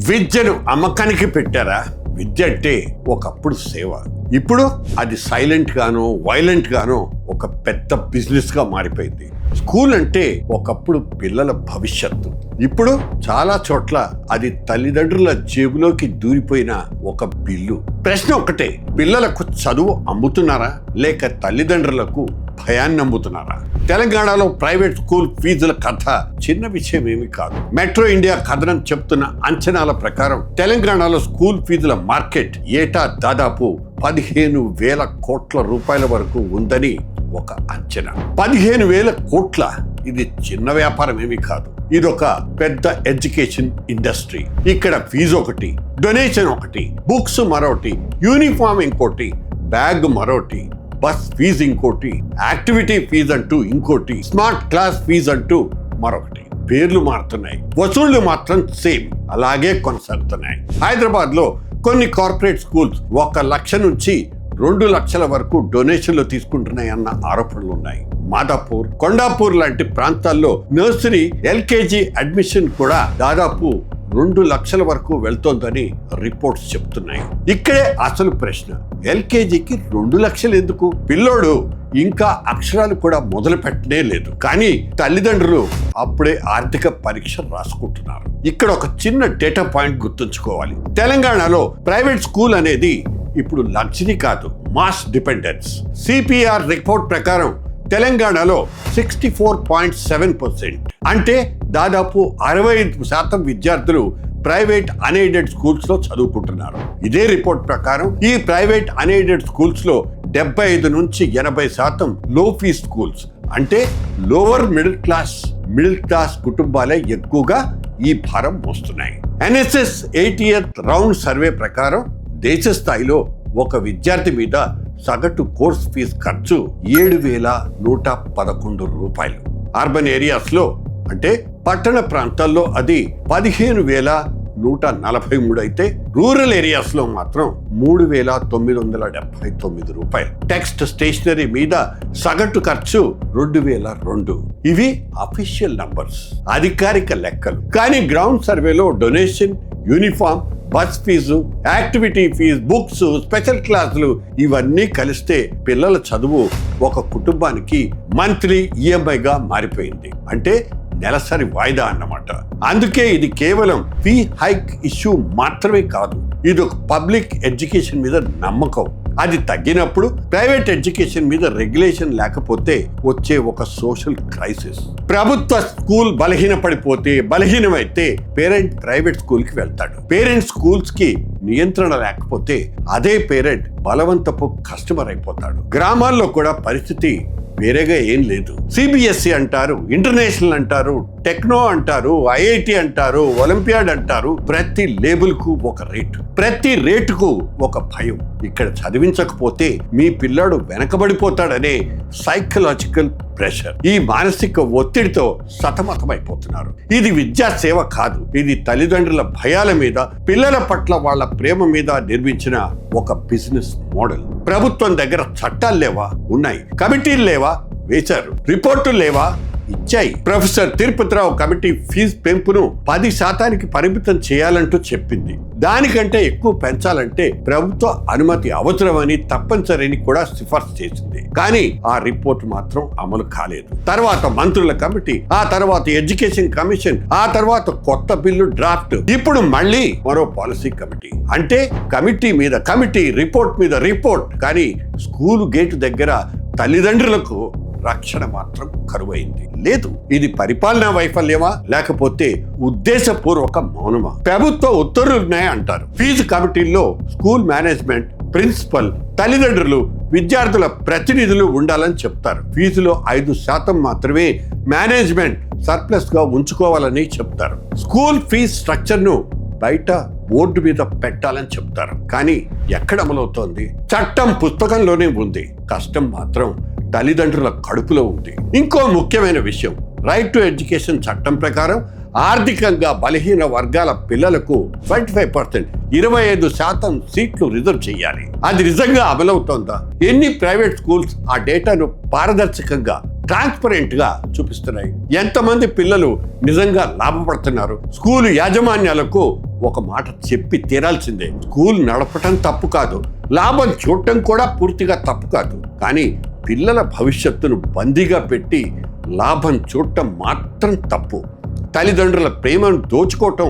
విద్యను అమ్మకానికి పెట్టారా? విద్య అంటే ఒకప్పుడు సేవ, ఇప్పుడు అది సైలెంట్ గానో వైలెంట్ గానో ఒక పెద్ద బిజినెస్ గా మారిపోయింది. స్కూల్ అంటే ఒకప్పుడు పిల్లల భవిష్యత్తు, ఇప్పుడు చాలా చోట్ల అది తల్లిదండ్రుల జేబులోకి దూరిపోయిన ఒక బిల్లు. ప్రశ్న ఒకటే, పిల్లలకు చదువు అమ్ముతున్నారా లేక తల్లిదండ్రులకు భయాన్ని అమ్ముతున్నారా? తెలంగాణలో ప్రైవేట్ స్కూల్ ఫీజుల కథ చిన్న విషయం ఏమీ కాదు. మెట్రో ఇండియా కథనం చెప్తున్న అంచనాల ప్రకారం తెలంగాణలో స్కూల్ ఫీజుల మార్కెట్ ఏటా దాదాపు 15,000 కోట్ల రూపాయల వరకు ఉందని ఒక అంచనా. 15,000 కోట్ల, ఇది చిన్న వ్యాపారం ఏమీ కాదు. ఇదొక పెద్ద ఎడ్యుకేషన్ ఇండస్ట్రీ. ఇక్కడ ఫీజు ఒకటి, డొనేషన్ ఒకటి, బుక్స్ మరొకటి, యూనిఫామ్ ఇంకోటి, బ్యాగ్ మరొకటి, బస్ ఫీజు ఇంకోటి, యాక్టివిటీ ఫీజు అంటూ ఇంకోటి, స్మార్ట్ క్లాస్ ఫీజు అంటూ మరొకటి. పేర్లు మారుతున్నాయి, వసూళ్లు మాత్రం సేమ్ అలాగే కొనసాగుతున్నాయి. హైదరాబాద్ లో కొన్ని కార్పొరేట్ స్కూల్స్ 1 లక్ష నుంచి 2 లక్షల వరకు డొనేషన్లు తీసుకుంటున్నాయన్న ఆరోపణలు ఉన్నాయి. మాదాపూర్, కొండాపూర్ లాంటి ప్రాంతాల్లో నర్సరీ, ఎల్కేజీ అడ్మిషన్ కూడా దాదాపు 2 లక్షల వరకు వెళ్తోందని రిపోర్ట్స్ చెప్తున్నాయి. ఇక్కడే అసలు ప్రశ్న, ఎల్కేజీకి 2 లక్షలు ఎందుకు? పిల్లోడు ఇంకా అక్షరాలు కూడా మొదలు పెట్టనే లేదు, కానీ తల్లిదండ్రులు అప్పుడే ఆర్థిక పరీక్ష రాసుకుంటున్నారు. ఇక్కడ ఒక చిన్న డేటా పాయింట్ గుర్తుంచుకోవాలి. తెలంగాణలో ప్రైవేట్ స్కూల్ అనేది ఇప్పుడు లగ్జరీ కాదు, మాస్ డిపెండెన్స్. సిపిఆర్ రిపోర్ట్ ప్రకారం తెలంగాణలో 64.7%, అంటే దాదాపు 65% విద్యార్థులు ప్రైవేట్ అన్ఎయిడెడ్ స్కూల్స్ లో చదువుకుంటున్నారు. ఇదే రిపోర్ట్ ప్రకారం ఈ ప్రైవేట్ అన్ఎయిడెడ్ స్కూల్స్ లో 75 నుంచి 80% లో ఫీజ్ స్కూల్స్, అంటే లోవర్ మిడిల్ క్లాస్ కుటుంబాలే ఎక్కువగా ఈ భారం మోస్తున్నాయి. ఎన్ఎస్ఎస్ 80th రౌండ్ సర్వే ప్రకారం దేశ స్థాయిలో ఒక విద్యార్థి మీద సగటు కోర్స్ ఫీజు ఖర్చు 7,111 రూపాయలు. అర్బన్ ఏరియాస్ లో, అంటే పట్టణ ప్రాంతాల్లో అది 15,143 అయితే రూరల్ ఏరియాస్ లో మాత్రం 3,979 రూపాయలు. టెక్స్ట్ స్టేషనరీ మీద సగటు ఖర్చు 2,002. ఇవి అఫీషియల్ నంబర్స్, అధికారిక లెక్కలు. కానీ గ్రౌండ్ సర్వేలో donation, uniform, bus fees, activity fees, books, special క్లాసులు ఇవన్నీ కలిస్తే పిల్లల చదువు ఒక కుటుంబానికి మంత్లీ ఈఎంఐగా మారిపోయింది, అంటే నెలసరి వాయిదా అన్నమాట. అందుకే ఇది కేవలం ఫీ హైక్ ఇష్యూ మాత్రమే కాదు, ఇది ఒక పబ్లిక్ ఎడ్యుకేషన్ మీద నమ్మకం. అది తగ్గినప్పుడు ప్రైవేట్ ఎడ్యుకేషన్ మీద రెగ్యులేషన్ లేకపోతే వచ్చే ఒక సోషల్ క్రైసిస్. ప్రభుత్వ స్కూల్ బలహీనమైతే పేరెంట్ ప్రైవేట్ స్కూల్ కి వెళ్తాడు. పేరెంట్ స్కూల్స్ కి నియంత్రణ లేకపోతే అదే పేరెంట్ బలవంతపు కస్టమర్ అయిపోతాడు. గ్రామాల్లో కూడా పరిస్థితి వేరేగా ఏం లేదు. సిబిఎస్ఈ అంటారు, ఇంటర్నేషనల్ అంటారు, టెక్నో అంటారు, ఐఐటి అంటారు, ఒలింపియాడ్ అంటారు. ప్రతి లేబుల్ కు ఒక రేటు, ప్రతి రేటుకు ఒక భయం. ఇక్కడ చదివించకపోతే మీ పిల్లాడు వెనకబడిపోతాడనే సైకలాజికల్ ప్రెషర్, ఈ మానసిక ఒత్తిడితో సతమతమైపోతున్నారు. ఇది విద్యా సేవ కాదు, ఇది తల్లిదండ్రుల భయాల మీద, పిల్లల పట్ల వాళ్ళ ప్రేమ మీద నిర్మించిన ఒక బిజినెస్ మోడల్. ప్రభుత్వం దగ్గర చట్టాలు లేవా? ఉన్నాయి. కమిటీలు లేవా? వేశారు. రిపోర్టులు లేవా? ఇచ్చాయి. ప్రొఫెసర్ తిరుపతిరావు కమిటీ ఫీజు పెంపును 10% పరిమితం చేయాలంటూ చెప్పింది. దానికంటే ఎక్కువ పెంచాలంటే ప్రభుత్వ అనుమతి అవసరమని, తప్పనిసరిని కూడా సిఫార్సు చేసింది. కానీ ఆ రిపోర్ట్ మాత్రం అమలు కాలేదు. తర్వాత మంత్రుల కమిటీ, ఆ తర్వాత ఎడ్యుకేషన్ కమిషన్, ఆ తర్వాత కొత్త బిల్లు డ్రాఫ్ట్, ఇప్పుడు మళ్ళీ మరో పాలసీ కమిటీ. అంటే కమిటీ మీద కమిటీ, రిపోర్ట్ మీద రిపోర్ట్, కానీ స్కూలు గేటు దగ్గర తల్లిదండ్రులకు రక్షణ మాత్రం కరువైంది. లేదు, ఇది పరిపాలనా వైఫల్యమా లేకపోతే ఉద్దేశపూర్వక మౌనమా? ప్రభుత్వ ఉత్తర్వులున్నాయి అంటారు. ఫీజు కమిటీల్లో స్కూల్ మేనేజ్మెంట్, ప్రిన్సిపల్, తల్లిదండ్రులు, విద్యార్థుల ప్రతినిధులు ఉండాలని చెప్తారు. ఫీజులో 5% మాత్రమే మేనేజ్మెంట్ సర్ప్లస్ గా ఉంచుకోవాలని చెప్తారు. స్కూల్ ఫీజు స్ట్రక్చర్ ను బయట బోర్డు మీద పెట్టాలని చెప్తారు. కానీ ఎక్కడ అమలవుతోంది? చట్టం పుస్తకంలోనే ఉంది, కష్టం మాత్రం తల్లిదండ్రుల కడుపులో ఉంది. ఇంకో ముఖ్యమైన విషయం, రైట్ టు ఎడ్యుకేషన్ చట్టం ప్రకారం ఆర్థికంగా బలహీన వర్గాల పిల్లలకు 25%, 25% సీట్లు రిజర్వ్ చేయాలి. అది నిజంగా అమలవుతోందా? ఎన్ని ప్రైవేట్ స్కూల్స్ ఆ డేటాను పారదర్శకంగా ట్రాన్స్పరెంట్ గా చూపిస్తున్నాయి. ఎంతమంది పిల్లలు నిజంగా లాభపడుతున్నారు? స్కూలు యాజమాన్యాలకు ఒక మాట చెప్పి తీరాల్సిందే. స్కూల్ నడపటం తప్పు కాదు, లాభం చూడటం కూడా పూర్తిగా తప్పు కాదు. కానీ పిల్లల భవిష్యత్తును బందీగా పెట్టి లాభం చూడటం మాత్రం తప్పు. తల్లిదండ్రుల ప్రేమను దోచుకోవటం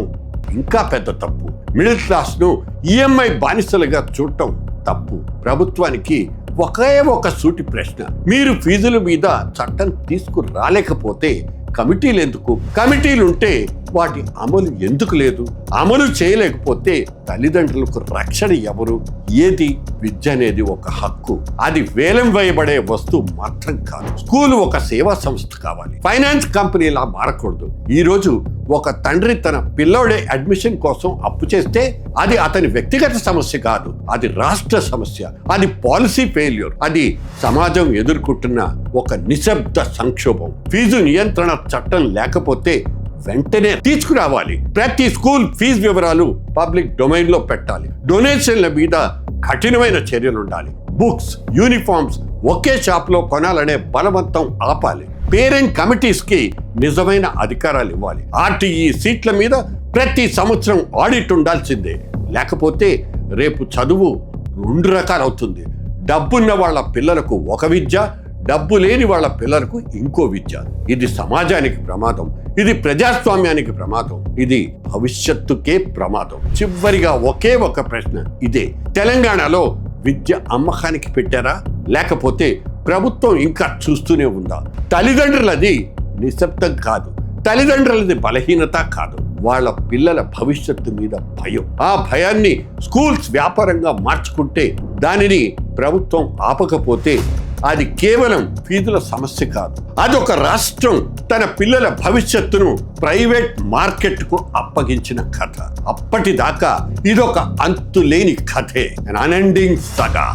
ఇంకా పెద్ద తప్పు. మిడిల్ క్లాస్ను ఈఎంఐ బానిసలుగా చూడటం తప్పు. ప్రభుత్వానికి ఒకే ఒక సూటి ప్రశ్న: మీరు ఫీజుల మీద చట్టం తీసుకురాలేకపోతే కమిటీలు ఎందుకు? కమిటీలుంటే వాటి అమలు ఎందుకు లేదు? అమలు చేయలేకపోతే తల్లిదండ్రులకు రక్షణ ఎవరు? ఏది? విద్య అనేది ఒక హక్కు, అది వేలం వేయబడే వస్తువు మాత్రం కాదు. స్కూల్ ఒక సేవా సంస్థ కావాలి, ఫైనాన్స్ కంపెనీలా మారకూడదు. ఈరోజు ఒక తండ్రి తన పిల్లోడే అడ్మిషన్ కోసం అప్పు చేస్తే అది అతని వ్యక్తిగత సమస్య కాదు, అది రాష్ట్ర సమస్య, అది పాలసీ ఫెయిల్యూర్, అది సమాజం ఎదుర్కొంటున్న ఒక నిశ్శబ్ద సంక్షోభం. ఫీజు నియంత్రణ చట్టం లేకపోతే వెంటనే తీసుకురావాలి. ప్రతి స్కూల్ ఫీజు వివరాలు పబ్లిక్ డొమైన్ లో పెట్టాలి. డొనేషన్ల మీద కఠినమైన చర్యలు ఉండాలి. బుక్స్, యూనిఫామ్స్ ఒకే షాప్ లో కొనాలనే బలవంతం ఆపాలి. పేరెంట్ కమిటీస్ కి నిజమైన అధికారాలు ఇవ్వాలి. ఆర్టీఈ సీట్ల మీద ప్రతి సంవత్సరం ఆడిట్ ఉండాల్సిందే. లేకపోతే రేపు చదువు 2 రకాలవుతుంది. డబ్బున్న వాళ్ళ పిల్లలకు ఒక విద్య, డబ్బు లేని వాళ్ళ పిల్లలకు ఇంకో విద్య. ఇది సమాజానికి ప్రమాదం, ఇది ప్రజాస్వామ్యానికి ప్రమాదం, ఇది భవిష్యత్తుకే ప్రమాదం. చివరిగా ఒకే ఒక ప్రశ్న ఇదే: తెలంగాణలో విద్య అమ్మకానికి పెట్టారా? లేకపోతే ప్రభుత్వం ఇంకా చూస్తూనే ఉందా? తల్లిదండ్రులది నిశ్శబ్దం కాదు, తల్లిదండ్రులది బలహీనత కాదు, వాళ్ళ పిల్లల భవిష్యత్తు మీద భయం. ఆ భయాన్ని స్కూల్స్ వ్యాపారంగా మార్చుకుంటే, దానిని ప్రభుత్వం ఆపకపోతే అది కేవలం ఫీజుల సమస్య కాదు, అదొక రాష్ట్రం తన పిల్లల భవిష్యత్తును ప్రైవేట్ మార్కెట్కు అప్పగించిన కథ. అప్పటిదాకా ఇదొక అంతులేని కథే, అన్ అన్ఎండింగ్ సగా.